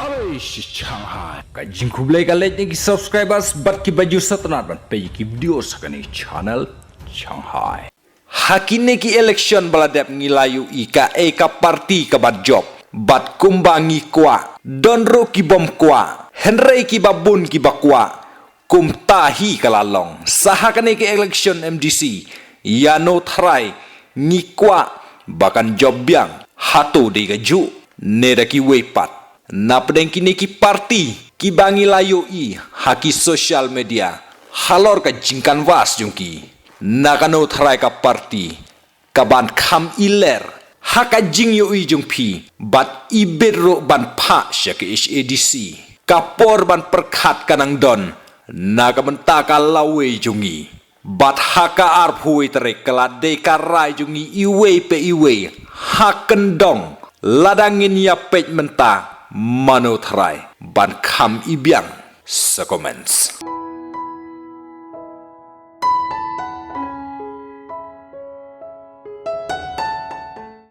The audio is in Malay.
Hai si Shanghai. Kajing kublai kalet ni subscribers bat ki baju satnat ban pe ki video sakani channel Shanghai. Hakine ki election baladep ngilayu ika eka parti ka bat job. Bat kumbangi kwa. Donro ki bom kwa. Henry ki babun ki bakwa. Kum tahi kalalong. Sahakane ki election MDC. Yano tharai ni kwa bakan job biang. Hato de ka ju. Neda ki wepat. Napdeng kini ki parti ki bangi layo i haki social media halor ka jingkan was jungki nakano tharai ka parti kaban kham iler haka jing yo i jungpi bat ibero ban phah syake HADC kapor ban perkhat kanang don nakamenta ka lawe jungi bat haka arphui tere kelade karai jungi iwe pe iwe hakendong ladangin ya pej menta mano ban kham biang comments.